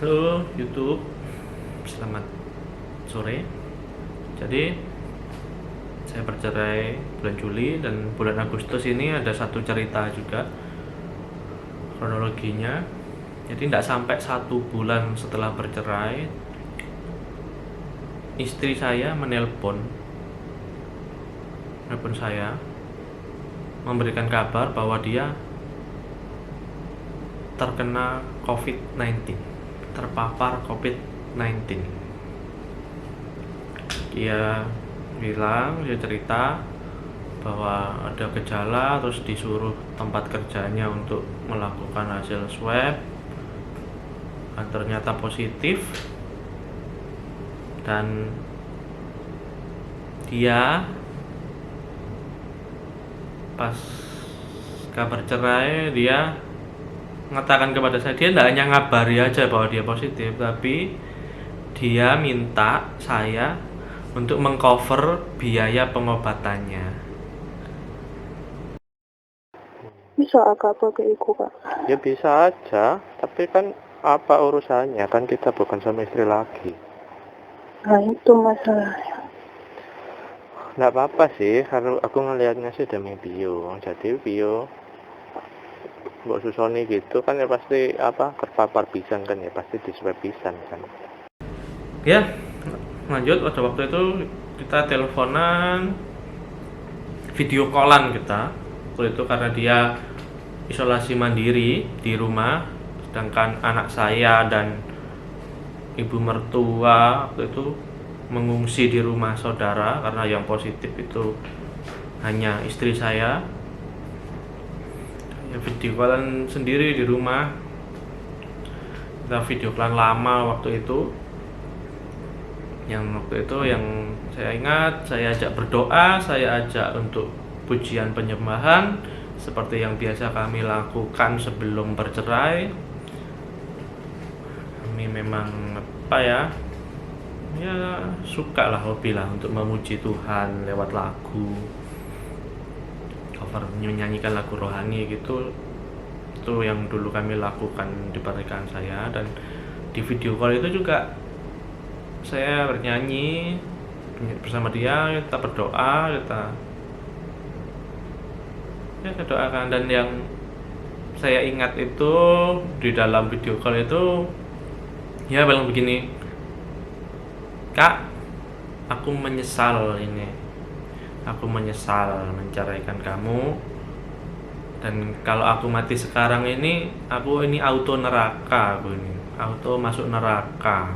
Halo YouTube, selamat sore. Jadi saya bercerai bulan Juli dan bulan Agustus ini ada satu cerita juga kronologinya. Jadi tidak sampai 1 bulan setelah bercerai, istri saya menelpon saya memberikan kabar bahwa dia terkena COVID-19, terpapar COVID-19. Dia cerita bahwa ada gejala, terus disuruh tempat kerjanya untuk melakukan hasil swab, dan ternyata positif. Dan dia pas kabar cerai, dia mengatakan kepada saya, dia tidak hanya ngabari aja bahwa dia positif, tapi dia minta saya untuk mengcover biaya pengobatannya. Bisa agak pakai iku, Kak? Ya bisa aja, tapi kan apa urusannya, kan kita bukan suami istri lagi. Nah itu masalahnya. Nggak apa-apa sih, kalau aku ngelihatnya sih demi bio. Jadi bio mbok susoni gitu kan ya pasti terpapar pisan kan, ya pasti diswab pisan kan. Ya, lanjut. Pada waktu itu kita teleponan, video callan kita. Waktu itu karena dia isolasi mandiri di rumah, sedangkan anak saya dan ibu mertua waktu itu mengungsi di rumah saudara karena yang positif itu hanya istri saya. Ya, video callan sendiri di rumah. Kita video callan lama waktu itu. Yang waktu itu yang saya ingat, saya ajak berdoa, saya ajak untuk pujian penyembahan seperti yang biasa kami lakukan sebelum bercerai. Kami memang suka lah, hobi lah untuk memuji Tuhan lewat lagu, cover, menyanyikan lagu rohani gitu. Itu yang dulu kami lakukan di pernikahan saya. Dan di video call itu juga saya bernyanyi bersama dia, kita berdoa, kita doakan. Dan yang saya ingat itu di dalam video call itu dia bilang begini, "Kak, aku menyesal menceraikan kamu, dan kalau aku mati sekarang ini, aku ini auto masuk neraka.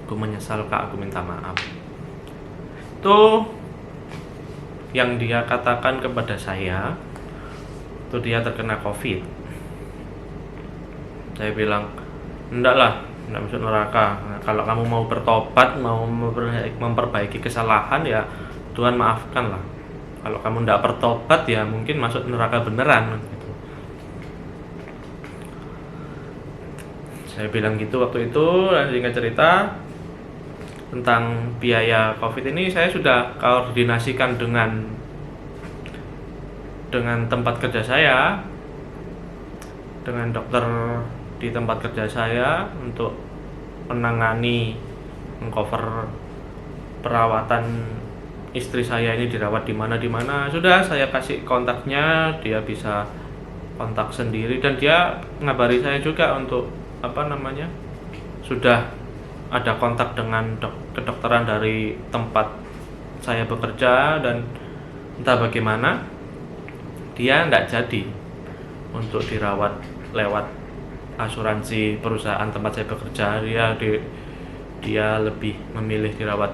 Aku menyesal Kak, aku minta maaf." Itu yang dia katakan kepada saya. Itu dia terkena COVID. Saya bilang, enggak masuk neraka. Nah, kalau kamu mau bertobat, mau memperbaiki kesalahan, ya Tuhan maafkan lah. Kalau kamu enggak bertobat, ya mungkin masuk neraka beneran gitu. Saya bilang gitu waktu itu. Dan singkat cerita, tentang biaya COVID ini saya sudah koordinasikan dengan tempat kerja saya, dengan dokter di tempat kerja saya untuk menangani, mengcover perawatan istri saya ini, dirawat di mana. Sudah saya kasih kontaknya, dia bisa kontak sendiri. Dan dia ngabari saya juga untuk sudah ada kontak dengan kedokteran dari tempat saya bekerja. Dan entah bagaimana dia tidak jadi untuk dirawat lewat asuransi perusahaan tempat saya bekerja. Dia lebih memilih dirawat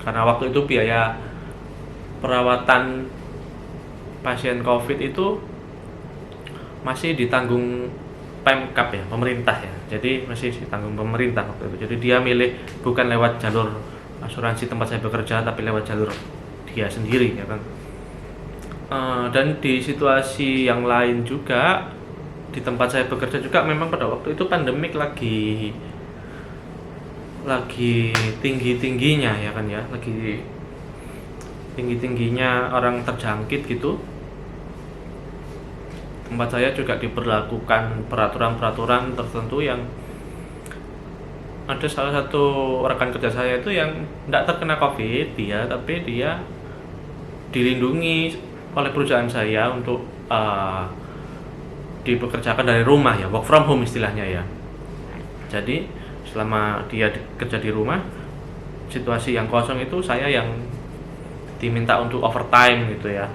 karena waktu itu biaya perawatan pasien COVID itu masih ditanggung Pemkab ya, pemerintah ya. Jadi masih ditanggung pemerintah waktu itu. Jadi dia milih bukan lewat jalur asuransi tempat saya bekerja, tapi lewat jalur dia sendiri ya kan. Dan di situasi yang lain juga, di tempat saya bekerja juga memang pada waktu itu pandemik lagi tinggi-tingginya ya kan ya, lagi tinggi-tingginya orang terjangkit gitu. Tempat saya juga diberlakukan peraturan-peraturan tertentu yang ada salah satu rekan kerja saya itu yang tidak terkena COVID tapi dia dilindungi oleh perusahaan saya untuk dipekerjakan dari rumah ya, work from home istilahnya ya. Jadi selama dia kerja di rumah, situasi yang kosong itu saya yang diminta untuk overtime gitu ya.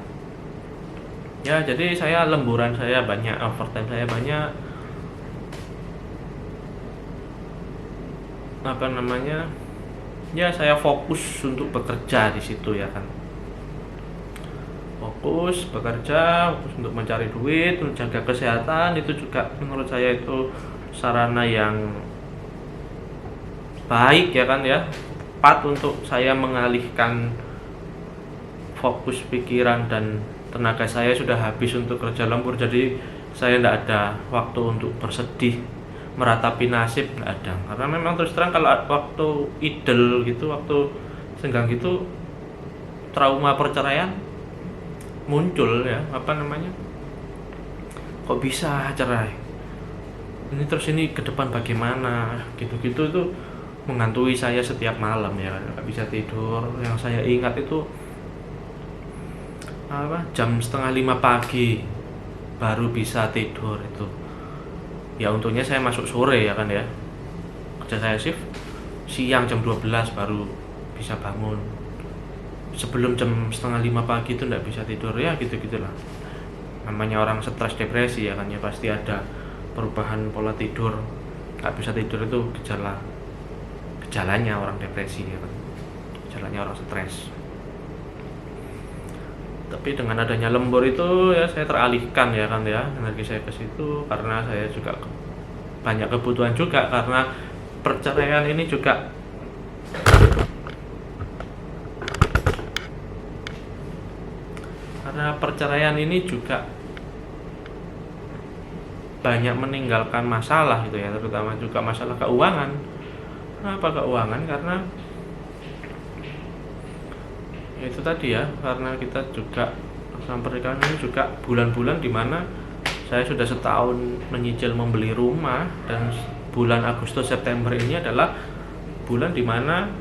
Ya jadi saya lemburan saya banyak, overtime saya banyak, ya saya fokus untuk bekerja di situ ya kan, fokus bekerja, fokus untuk mencari duit, untuk jaga kesehatan. Itu juga menurut saya itu sarana yang baik ya kan ya, tepat untuk saya mengalihkan fokus pikiran dan tenaga saya sudah habis untuk kerja lembur. Jadi saya tidak ada waktu untuk bersedih, meratapi nasib, nggak ada. Karena memang terus terang kalau waktu idle gitu, waktu senggang gitu, trauma perceraian muncul ya, kok bisa cerai ini, terus ini ke depan bagaimana, gitu-gitu tuh menghantui saya setiap malam ya, nggak bisa tidur. Yang saya ingat itu jam 4:30 pagi baru bisa tidur itu. Ya untungnya saya masuk sore ya kan ya, kerja saya shift siang jam 12 baru bisa bangun. Sebelum jam 4:30 pagi itu nggak bisa tidur ya, gitu-gitulah. Namanya orang stres depresi ya kan ya, pasti ada perubahan pola tidur. Nggak bisa tidur itu gejalanya orang depresi ya kan, gejalanya orang stres. Tapi dengan adanya lembur itu ya saya teralihkan ya kan ya, energi saya ke situ, karena saya juga banyak kebutuhan juga, karena perceraian ini juga banyak meninggalkan masalah gitu ya, terutama juga masalah keuangan. Kenapa keuangan? Karena itu tadi ya, karena kita juga sama pernikahan ini juga bulan-bulan dimana saya sudah setahun menyicil membeli rumah, dan bulan Agustus September ini adalah bulan dimana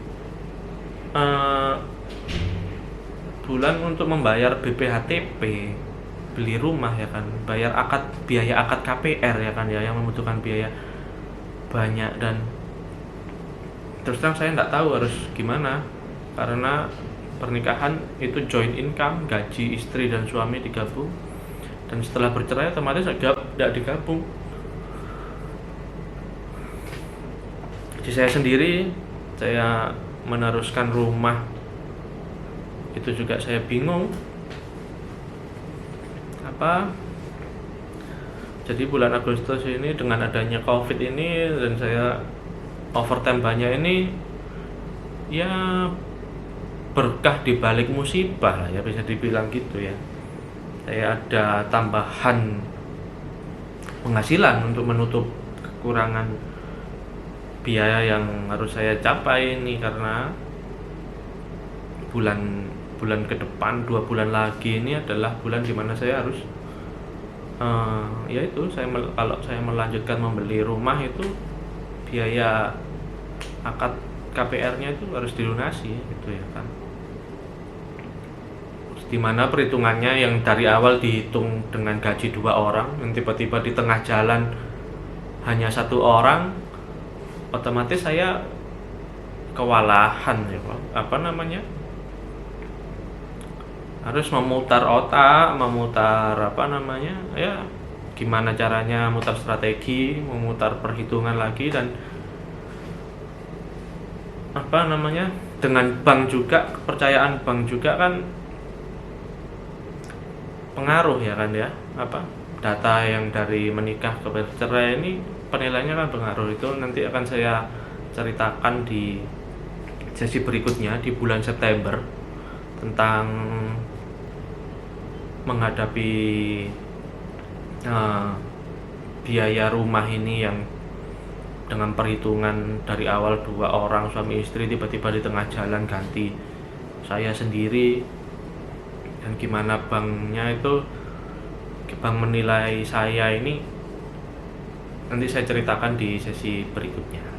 bulan untuk membayar BPHTP beli rumah ya kan, bayar biaya akad KPR ya kan ya, yang membutuhkan biaya banyak. Dan terus terang saya nggak tahu harus gimana, karena pernikahan itu joint income, gaji istri dan suami digabung, dan setelah bercerai otomatis tidak digabung. Jadi saya sendiri, saya meneruskan rumah itu juga saya bingung jadi bulan Agustus ini dengan adanya COVID ini dan saya overtime banyak ini ya berkah di balik musibah lah ya, bisa dibilang gitu ya. Saya ada tambahan penghasilan untuk menutup kekurangan biaya yang harus saya capai ini, karena bulan ke depan 2 bulan lagi ini adalah bulan dimana saya harus kalau saya melanjutkan membeli rumah itu biaya akad KPR-nya itu harus dilunasi gitu ya kan. Dimana perhitungannya yang dari awal dihitung dengan gaji 2 orang, yang tiba-tiba di tengah jalan hanya 1 orang, otomatis saya kewalahan ya harus memutar otak, ya gimana caranya mutar strategi, memutar perhitungan lagi, dan dengan bank juga, kepercayaan bank juga kan pengaruh ya kan ya, data yang dari menikah ke bercerai ini penilaiannya kan pengaruh. Itu nanti akan saya ceritakan di sesi berikutnya di bulan September tentang menghadapi biaya rumah ini yang dengan perhitungan dari awal 2 orang suami istri, tiba-tiba di tengah jalan ganti saya sendiri, dan gimana bank menilai saya ini nanti saya ceritakan di sesi berikutnya.